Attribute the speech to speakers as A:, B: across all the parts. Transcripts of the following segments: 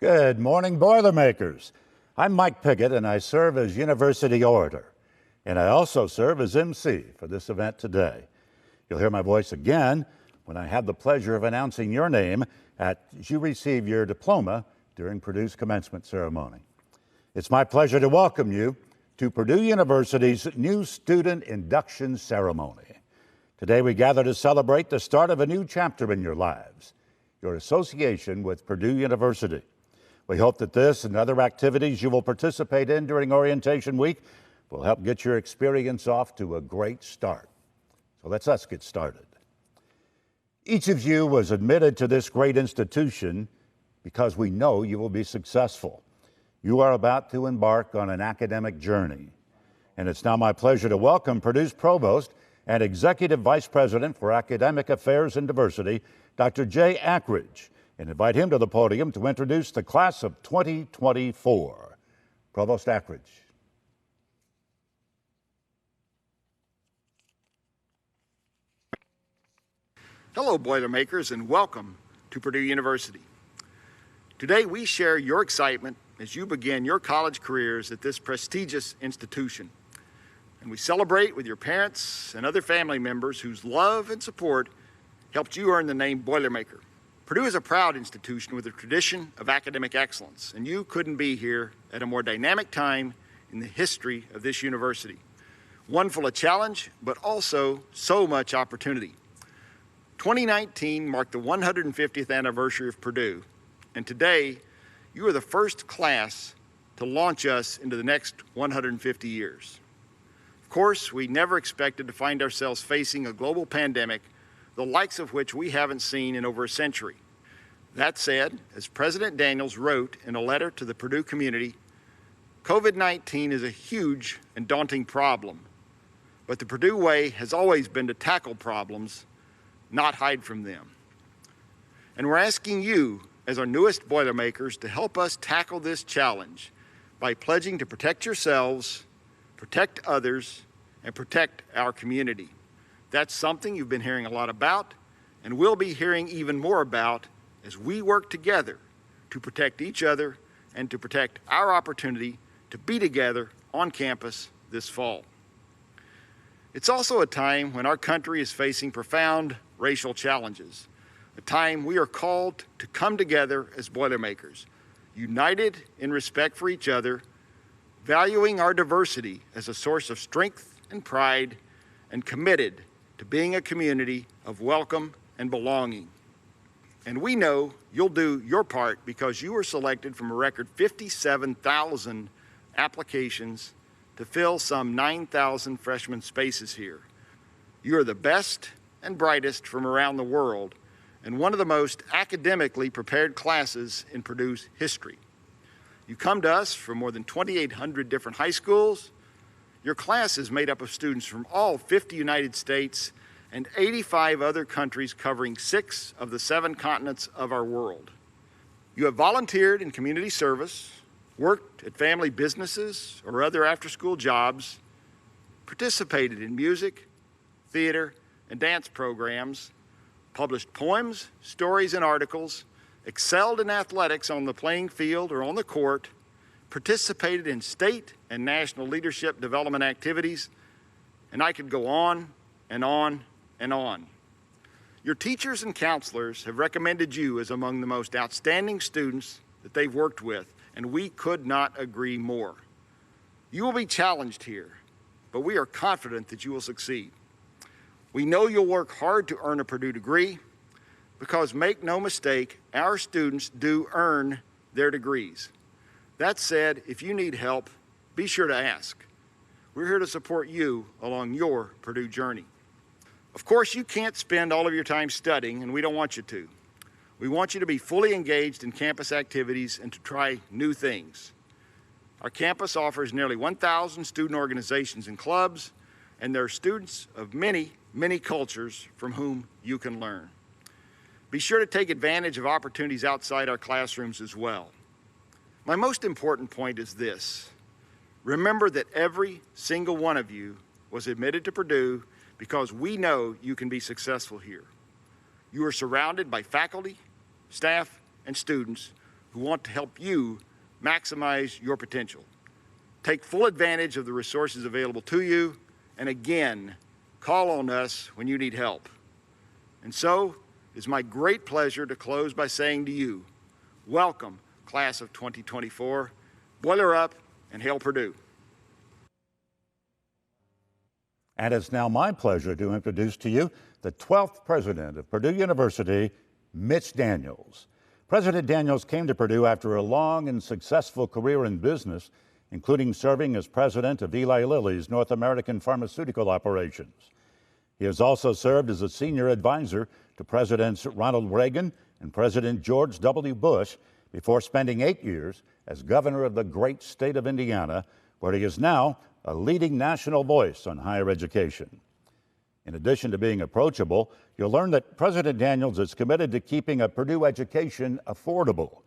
A: Good morning, Boilermakers. I'm Mike Piggott, and I serve as University Orator. And I also serve as MC for this event today. You'll hear my voice again when I have the pleasure of announcing your name as you receive your diploma during Purdue's commencement ceremony. It's my pleasure to welcome you to Purdue University's New Student Induction ceremony. Today we gather to celebrate the start of a new chapter in your lives, your association with Purdue University. We hope that this and other activities you will participate in during orientation week will help get your experience off to a great start. So let's get started. Each of you was admitted to this great institution because we know you will be successful. You are about to embark on an academic journey. And it's now my pleasure to welcome Purdue's Provost and Executive Vice President for Academic Affairs and Diversity, Dr. Jay Ackridge, and invite him to the podium to introduce the class of 2024. Provost Ackridge.
B: Hello, Boilermakers, and welcome to Purdue University. Today, we share your excitement as you begin your college careers at this prestigious institution. And we celebrate with your parents and other family members whose love and support helped you earn the name Boilermaker. Purdue is a proud institution with a tradition of academic excellence, and you couldn't be here at a more dynamic time in the history of this university. One full of challenge, but also so much opportunity. 2019 marked the 150th anniversary of Purdue, and today you are the first class to launch us into the next 150 years. Of course, we never expected to find ourselves facing a global pandemic, the likes of which we haven't seen in over a century. That said, as President Daniels wrote in a letter to the Purdue community, COVID-19 is a huge and daunting problem, but the Purdue way has always been to tackle problems, not hide from them. And we're asking you, as our newest Boilermakers, to help us tackle this challenge by pledging to protect yourselves, protect others, and protect our community. That's something you've been hearing a lot about, and we'll be hearing even more about as we work together to protect each other and to protect our opportunity to be together on campus this fall. It's also a time when our country is facing profound racial challenges, a time we are called to come together as Boilermakers, united in respect for each other, valuing our diversity as a source of strength and pride, and committed to being a community of welcome and belonging. And we know you'll do your part because you were selected from a record 57,000 applications to fill some 9,000 freshman spaces here. You are the best and brightest from around the world and one of the most academically prepared classes in Purdue's history. You come to us from more than 2,800 different high schools. Your class is made up of students from all 50 United States and 85 other countries covering 6 of the 7 continents of our world. You have volunteered in community service, worked at family businesses or other after-school jobs, participated in music, theater, and dance programs, published poems, stories, and articles, excelled in athletics on the playing field or on the court, participated in state and national leadership development activities, and I could go on and on and on. Your teachers and counselors have recommended you as among the most outstanding students that they've worked with, and we could not agree more. You will be challenged here, but we are confident that you will succeed. We know you'll work hard to earn a Purdue degree because, make no mistake, our students do earn their degrees. That said, if you need help, be sure to ask. We're here to support you along your Purdue journey. Of course, you can't spend all of your time studying, and we don't want you to. We want you to be fully engaged in campus activities and to try new things. Our campus offers nearly 1,000 student organizations and clubs, and there are students of many, many cultures from whom you can learn. Be sure to take advantage of opportunities outside our classrooms as well. My most important point is this. Remember that every single one of you was admitted to Purdue because we know you can be successful here. You are surrounded by faculty, staff, and students who want to help you maximize your potential. Take full advantage of the resources available to you, and again, call on us when you need help. And so, it's my great pleasure to close by saying to you, welcome, class of 2024, boiler up, and hail Purdue.
A: And it's now my pleasure to introduce to you the 12th president of Purdue University, Mitch Daniels. President Daniels came to Purdue after a long and successful career in business, including serving as president of Eli Lilly's North American pharmaceutical operations. He has also served as a senior advisor to Presidents Ronald Reagan and President George W. Bush before spending 8 years as governor of the great state of Indiana, where he is now a leading national voice on higher education. In addition to being approachable, you'll learn that President Daniels is committed to keeping a Purdue education affordable.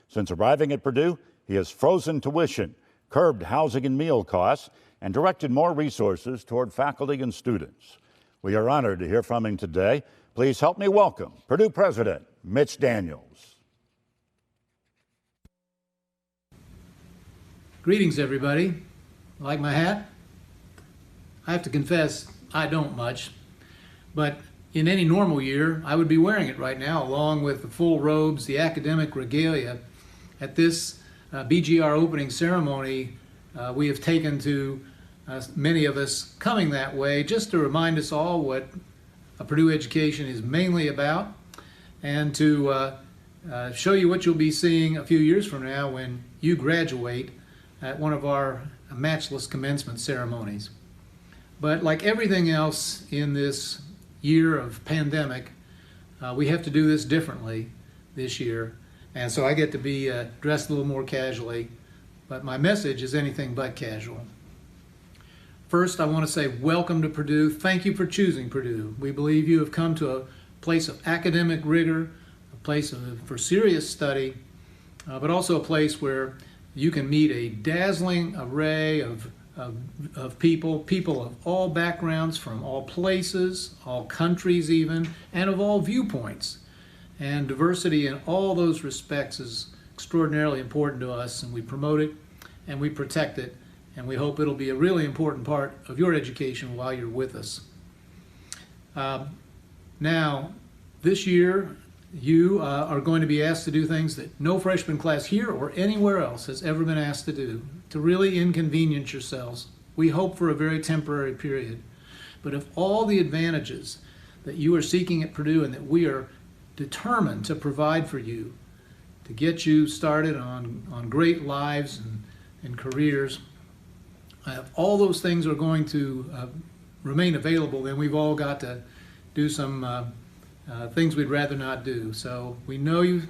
A: Since arriving at Purdue, he has frozen tuition, curbed housing and meal costs, and directed more resources toward faculty and students. We are honored to hear from him today. Please help me welcome Purdue President Mitch Daniels.
C: Greetings, everybody. Like my hat? I have to confess, I don't much, but in any normal year, I would be wearing it right now, along with the full robes, the academic regalia. At this BGR opening ceremony, we have taken to many of us coming that way just to remind us all what a Purdue education is mainly about, and to show you what you'll be seeing a few years from now when you graduate at one of our matchless commencement ceremonies. But like everything else in this year of pandemic, we have to do this differently this year. And so I get to be dressed a little more casually, but my message is anything but casual. First, I want to say welcome to Purdue. Thank you for choosing Purdue. We believe you have come to a place of academic rigor, a place for serious study, but also a place where you can meet a dazzling array of people of all backgrounds, from all places, all countries even, and of all viewpoints. And diversity in all those respects is extraordinarily important to us, and we promote it and we protect it, and we hope it'll be a really important part of your education while you're with us. Now, this year, you are going to be asked to do things that no freshman class here or anywhere else has ever been asked to do, to really inconvenience yourselves. We hope for a very temporary period. But if all the advantages that you are seeking at Purdue and that we are determined to provide for you to get you started on great lives and careers, if all those things are going to remain available, then we've all got to do some things we'd rather not do. So we know you've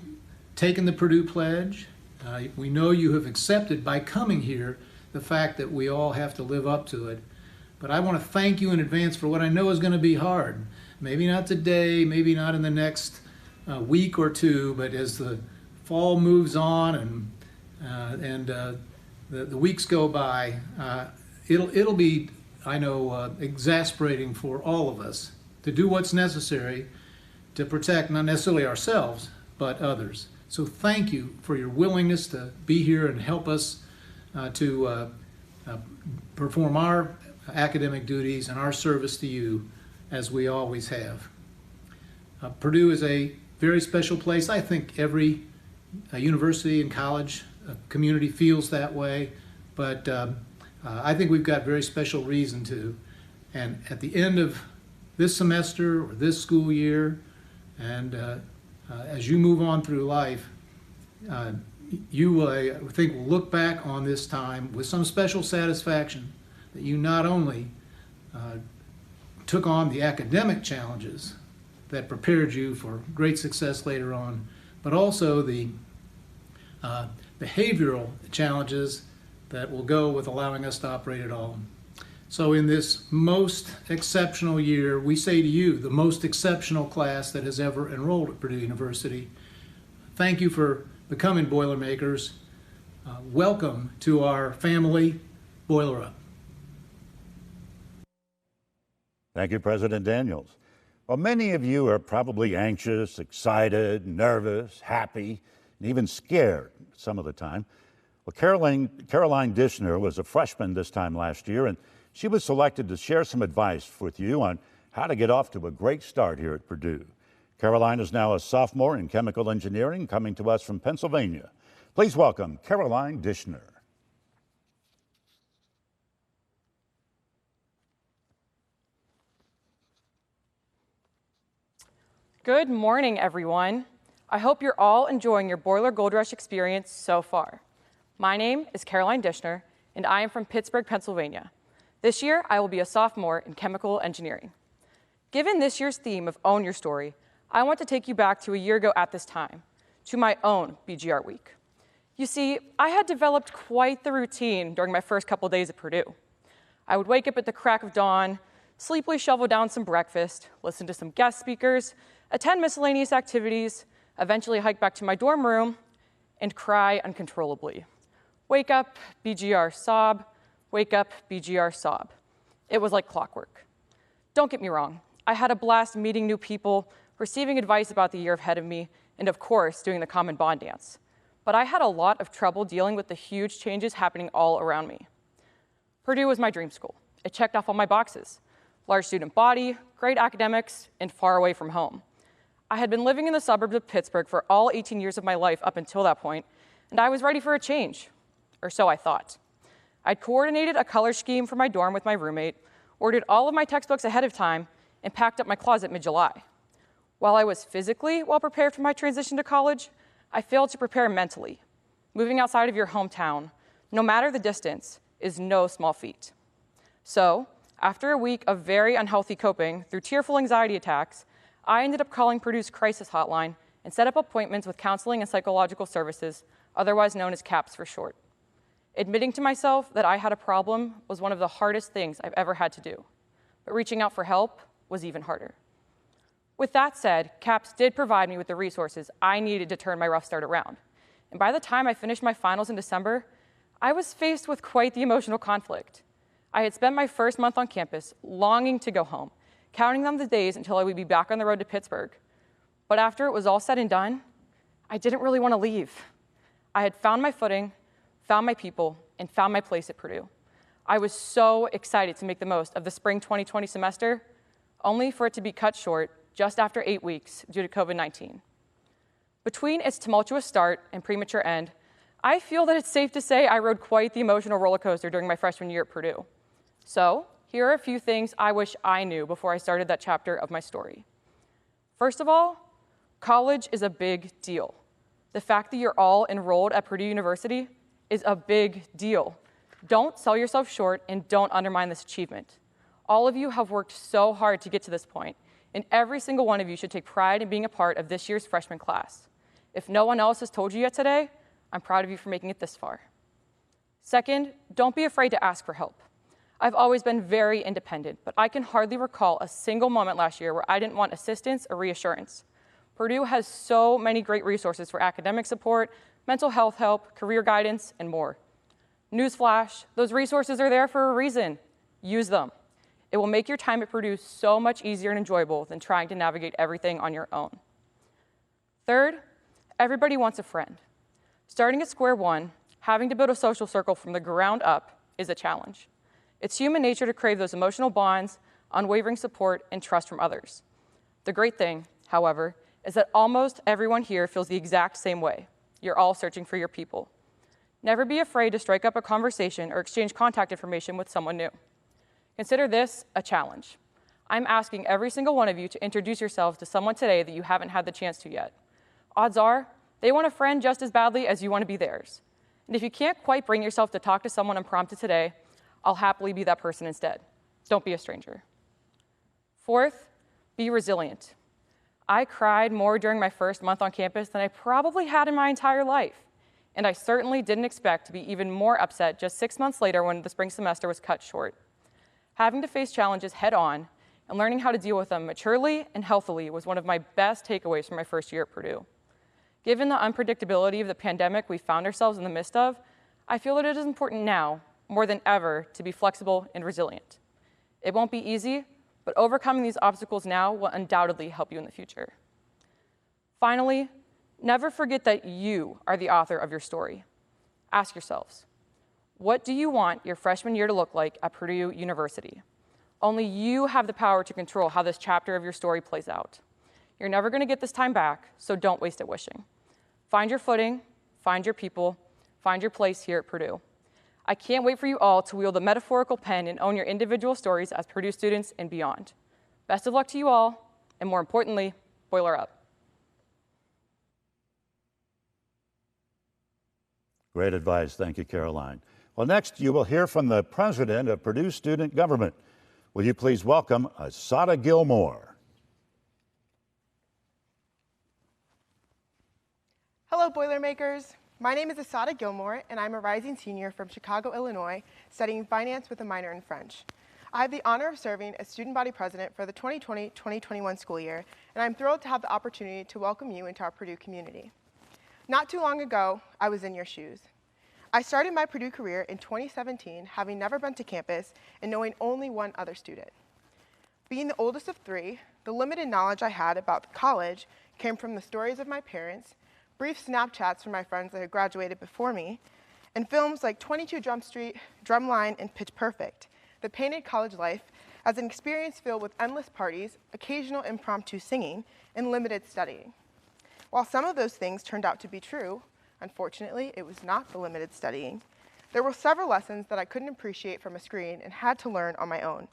C: taken the Purdue Pledge. We know you have accepted by coming here the fact that we all have to live up to it. But I want to thank you in advance for what I know is going to be hard. Maybe not today, maybe not in the next week or two, but as the fall moves on and the weeks go by, it'll be, I know, exasperating for all of us to do what's necessary to protect not necessarily ourselves, but others. So thank you for your willingness to be here and help us to perform our academic duties and our service to you as we always have. Purdue is a very special place. I think every university and college community feels that way, but I think we've got very special reason to. And at the end of this semester or this school year, and as you move on through life, you, I think, will look back on this time with some special satisfaction that you not only took on the academic challenges that prepared you for great success later on, but also the behavioral challenges that will go with allowing us to operate at all. So in this most exceptional year, we say to you, the most exceptional class that has ever enrolled at Purdue University, thank you for becoming Boilermakers. Welcome to our family. Boiler up.
A: Thank you, President Daniels. Well, many of you are probably anxious, excited, nervous, happy. and even scared some of the time. Well, Caroline Dishner was a freshman this time last year, and she was selected to share some advice with you on how to get off to a great start here at Purdue. Caroline is now a sophomore in chemical engineering, coming to us from Pennsylvania. Please welcome Caroline Dishner.
D: Good morning, everyone. I hope you're all enjoying your Boiler Gold Rush experience so far. My name is Caroline Dishner, and I am from Pittsburgh, Pennsylvania. This year, I will be a sophomore in chemical engineering. Given this year's theme of Own Your Story, I want to take you back to a year ago at this time, to my own BGR week. You see, I had developed quite the routine during my first couple days at Purdue. I would wake up at the crack of dawn, sleepily shovel down some breakfast, listen to some guest speakers, attend miscellaneous activities, eventually hike back to my dorm room, and cry uncontrollably. Wake up, BGR sob, wake up, BGR sob. It was like clockwork. Don't get me wrong, I had a blast meeting new people, receiving advice about the year ahead of me, and of course, doing the common bond dance. But I had a lot of trouble dealing with the huge changes happening all around me. Purdue was my dream school. It checked off all my boxes: large student body, great academics, and far away from home. I had been living in the suburbs of Pittsburgh for all 18 years of my life up until that point, and I was ready for a change, or so I thought. I'd coordinated a color scheme for my dorm with my roommate, ordered all of my textbooks ahead of time, and packed up my closet mid-July. While I was physically well prepared for my transition to college, I failed to prepare mentally. Moving outside of your hometown, no matter the distance, is no small feat. So, after a week of very unhealthy coping through tearful anxiety attacks, I ended up calling Purdue's crisis hotline and set up appointments with counseling and psychological services, otherwise known as CAPS for short. Admitting to myself that I had a problem was one of the hardest things I've ever had to do, but reaching out for help was even harder. With that said, CAPS did provide me with the resources I needed to turn my rough start around. And by the time I finished my finals in December, I was faced with quite the emotional conflict. I had spent my first month on campus longing to go home, counting down the days until I would be back on the road to Pittsburgh. But after it was all said and done, I didn't really want to leave. I had found my footing, found my people, and found my place at Purdue. I was so excited to make the most of the spring 2020 semester, only for it to be cut short just after 8 weeks due to COVID-19. Between its tumultuous start and premature end, I feel that it's safe to say I rode quite the emotional roller coaster during my freshman year at Purdue. So, here are a few things I wish I knew before I started that chapter of my story. First of all, college is a big deal. The fact that you're all enrolled at Purdue University is a big deal. Don't sell yourself short and don't undermine this achievement. All of you have worked so hard to get to this point, and every single one of you should take pride in being a part of this year's freshman class. If no one else has told you yet today, I'm proud of you for making it this far. Second, don't be afraid to ask for help. I've always been very independent, but I can hardly recall a single moment last year where I didn't want assistance or reassurance. Purdue has so many great resources for academic support, mental health help, career guidance, and more. Newsflash, those resources are there for a reason. Use them. It will make your time at Purdue so much easier and enjoyable than trying to navigate everything on your own. Third, everybody wants a friend. Starting at square one, having to build a social circle from the ground up is a challenge. It's human nature to crave those emotional bonds, unwavering support, and trust from others. The great thing, however, is that almost everyone here feels the exact same way. You're all searching for your people. Never be afraid to strike up a conversation or exchange contact information with someone new. Consider this a challenge. I'm asking every single one of you to introduce yourselves to someone today that you haven't had the chance to yet. Odds are, they want a friend just as badly as you want to be theirs. And if you can't quite bring yourself to talk to someone unprompted today, I'll happily be that person instead. Don't be a stranger. Fourth, be resilient. I cried more during my first month on campus than I probably had in my entire life. And I certainly didn't expect to be even more upset just 6 months later when the spring semester was cut short. Having to face challenges head on and learning how to deal with them maturely and healthily was one of my best takeaways from my first year at Purdue. Given the unpredictability of the pandemic we found ourselves in the midst of, I feel that it is important now, more than ever, to be flexible and resilient. It won't be easy, but overcoming these obstacles now will undoubtedly help you in the future. Finally, Never forget that you are the author of your story. Ask yourselves, what do you want your freshman year to look like at Purdue University? Only you have the power to control how this chapter of your story plays out. You're never going to get this time back, so don't waste it wishing. Find your footing, find your people, find your place here at Purdue. I can't wait for you all to wield the metaphorical pen and own your individual stories as Purdue students and beyond. Best of luck to you all, and more importantly, boiler up.
A: Great advice. Thank you, Caroline. Well, next you will hear from the president of Purdue Student Government. Will you please welcome Asada Gilmore?
E: Hello, Boilermakers. My name is Asada Gilmore, and I'm a rising senior from Chicago, Illinois, studying finance with a minor in French. I have the honor of serving as student body president for the 2020-2021 school year, and I'm thrilled to have the opportunity to welcome you into our Purdue community. Not too long ago, I was in your shoes. I started my Purdue career in 2017, having never been to campus and knowing only one other student. Being the oldest of three, the limited knowledge I had about college came from the stories of my parents, brief Snapchats from my friends that had graduated before me, and films like 22 Jump Street, Drumline, and Pitch Perfect that painted college life as an experience filled with endless parties, occasional impromptu singing, and limited studying. While some of those things turned out to be true, unfortunately, it was not the limited studying. There were several lessons that I couldn't appreciate from a screen and had to learn on my own.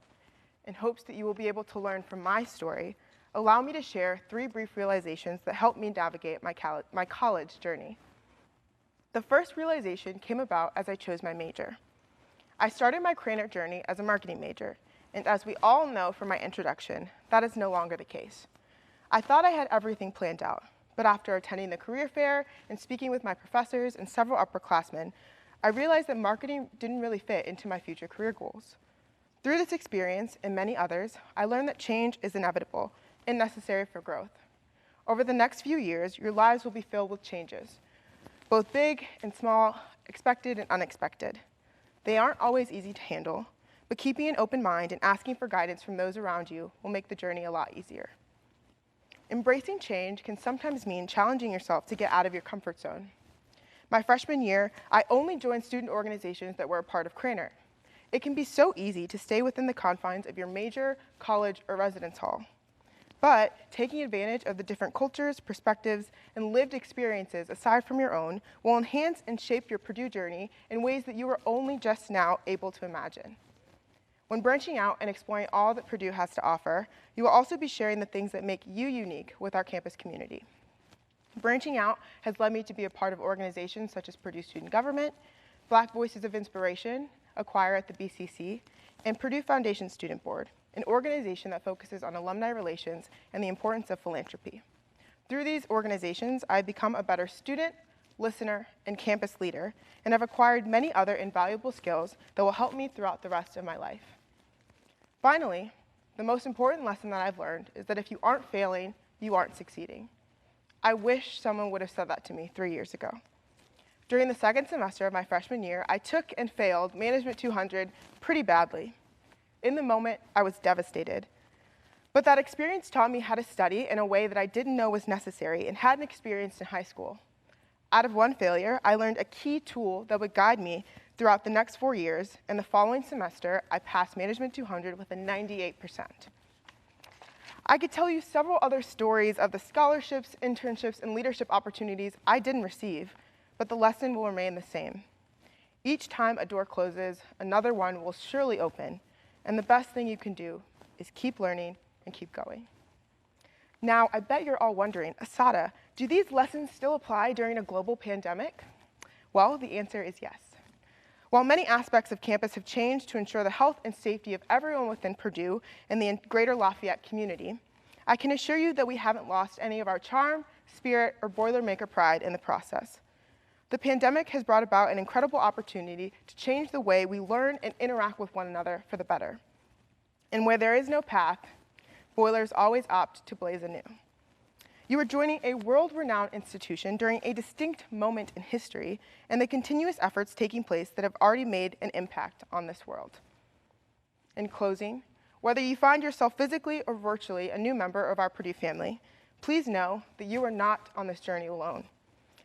E: In hopes that you will be able to learn from my story, allow me to share 3 brief realizations that helped me navigate my college journey. The first realization came about as I chose my major. I started my career journey as a marketing major, and as we all know from my introduction, that is no longer the case. I thought I had everything planned out, but after attending the career fair and speaking with my professors and several upperclassmen, I realized that marketing didn't really fit into my future career goals. Through this experience and many others, I learned that change is inevitable and necessary for growth. Over the next few years, your lives will be filled with changes, both big and small, expected and unexpected. They aren't always easy to handle, but keeping an open mind and asking for guidance from those around you will make the journey a lot easier. Embracing change can sometimes mean challenging yourself to get out of your comfort zone. My freshman year, I only joined student organizations that were a part of Craner. It can be so easy to stay within the confines of your major, college, or residence hall. But taking advantage of the different cultures, perspectives, and lived experiences aside from your own will enhance and shape your Purdue journey in ways that you are only just now able to imagine. When branching out and exploring all that Purdue has to offer, you will also be sharing the things that make you unique with our campus community. Branching out has led me to be a part of organizations such as Purdue Student Government, Black Voices of Inspiration, a choir at the BCC, and Purdue Foundation Student Board, an organization that focuses on alumni relations and the importance of philanthropy. Through these organizations, I've become a better student, listener, and campus leader, and have acquired many other invaluable skills that will help me throughout the rest of my life. Finally, the most important lesson that I've learned is that if you aren't failing, you aren't succeeding. I wish someone would have said that to me 3 years ago. During the second semester of my freshman year, I took and failed Management 200 pretty badly. In the moment, I was devastated. But that experience taught me how to study in a way that I didn't know was necessary and hadn't experienced in high school. Out of one failure, I learned a key tool that would guide me throughout the next 4 years, and the following semester, I passed Management 200 with a 98%. I could tell you several other stories of the scholarships, internships, and leadership opportunities I didn't receive, but the lesson will remain the same. Each time a door closes, another one will surely open, and the best thing you can do is keep learning and keep going. Now, I bet you're all wondering, Asada, do these lessons still apply during a global pandemic? Well, the answer is yes. While many aspects of campus have changed to ensure the health and safety of everyone within Purdue and the greater Lafayette community, I can assure you that we haven't lost any of our charm, spirit, or Boilermaker pride in the process. The pandemic has brought about an incredible opportunity to change the way we learn and interact with one another for the better. And where there is no path, Boilers always opt to blaze anew. You are joining a world-renowned institution during a distinct moment in history and the continuous efforts taking place that have already made an impact on this world. In closing, whether you find yourself physically or virtually a new member of our Purdue family, Please know that you are not on this journey alone.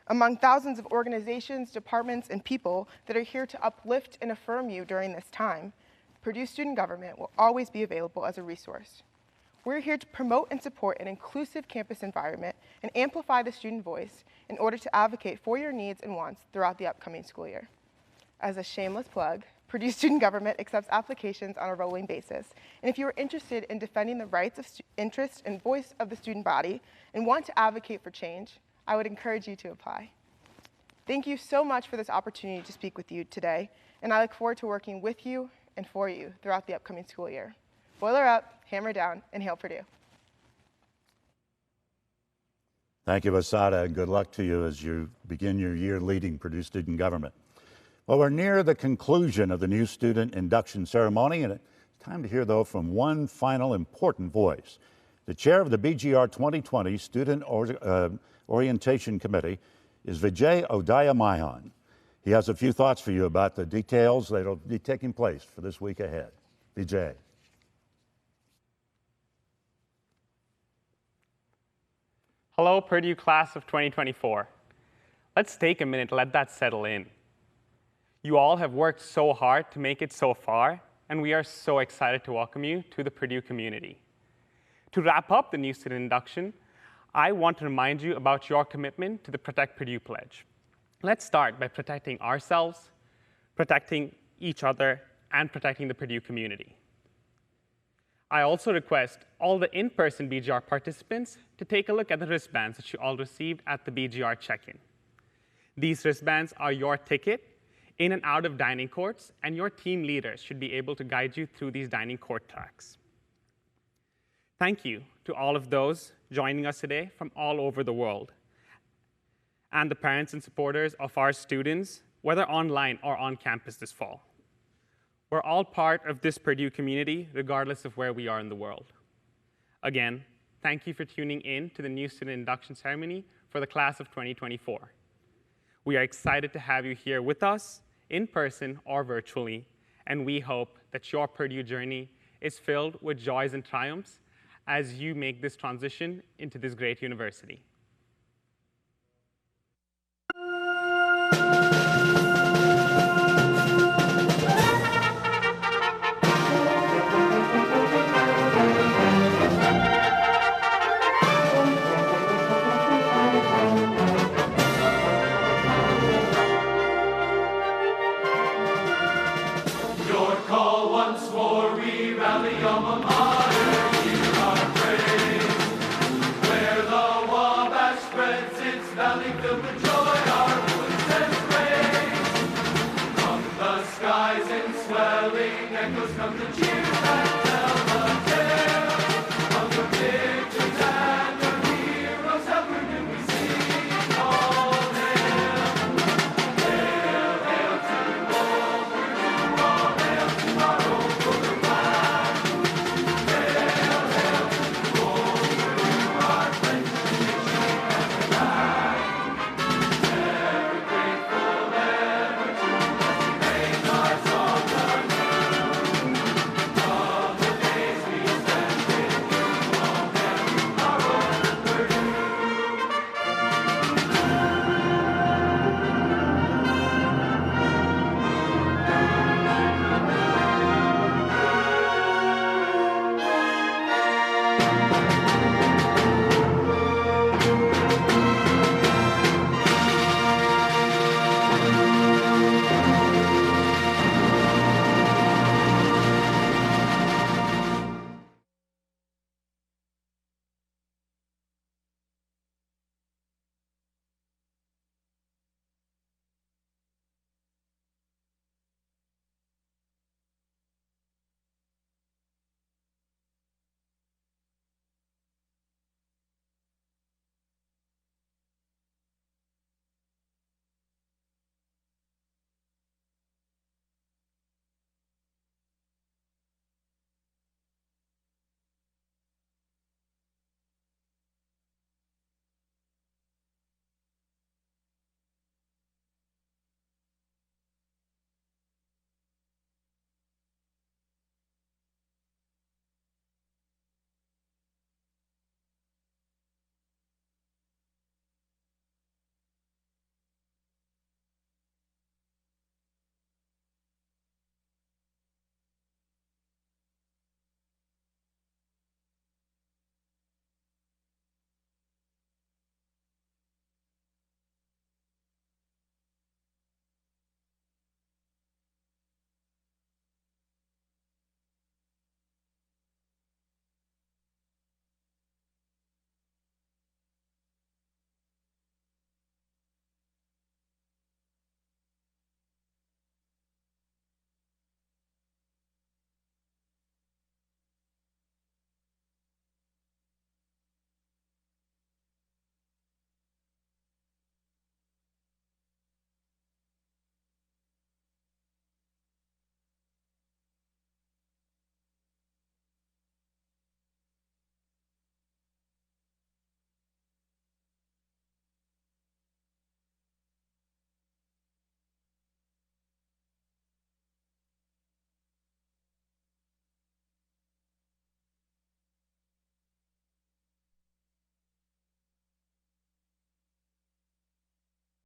E: Among thousands of organizations, departments, and people that are here to uplift and affirm you during this time, Purdue Student Government will always be available as a resource. We're here to promote and support an inclusive campus environment and amplify the student voice in order to advocate for your needs and wants throughout the upcoming school year. As a shameless plug, Purdue Student Government accepts applications on a rolling basis, and if you are interested in defending the rights, interest, and voice of the student body and want to advocate for change, I would encourage you to apply. Thank you so much for this opportunity to speak with you today, and I look forward to working with you and for you throughout the upcoming school year. Boiler up, hammer down, and hail Purdue.
A: Thank you, Asada, and good luck to you as you begin your year leading Purdue Student Government. Well, we're near the conclusion of the new student induction ceremony, and it's time to hear, though, from one final important voice. The chair of the BGR 2020 Student Orientation Committee is Vijay Odayamayan. He has a few thoughts for you about the details that will be taking place for this week ahead. Vijay.
F: Hello, Purdue class of 2024. Let's take a minute to let that settle in. You all have worked so hard to make it so far, and we are so excited to welcome you to the Purdue community. To wrap up the new student induction, I want to remind you about your commitment to the Protect Purdue Pledge. Let's start by protecting ourselves, protecting each other, and protecting the Purdue community. I also request all the in-person BGR participants to take a look at the wristbands that you all received at the BGR check-in. These wristbands are your ticket in and out of dining courts, and your team leaders should be able to guide you through these dining court tracks. Thank you to all of those joining us today from all over the world, and the parents and supporters of our students, whether online or on campus this fall. We're all part of this Purdue community, regardless of where we are in the world. Again, thank you for tuning in to the new student induction ceremony for the class of 2024. We are excited to have you here with us, in person or virtually, and we hope that your Purdue journey is filled with joys and triumphs as you make this transition into this great university.
G: Skies in swelling echoes come to cheer.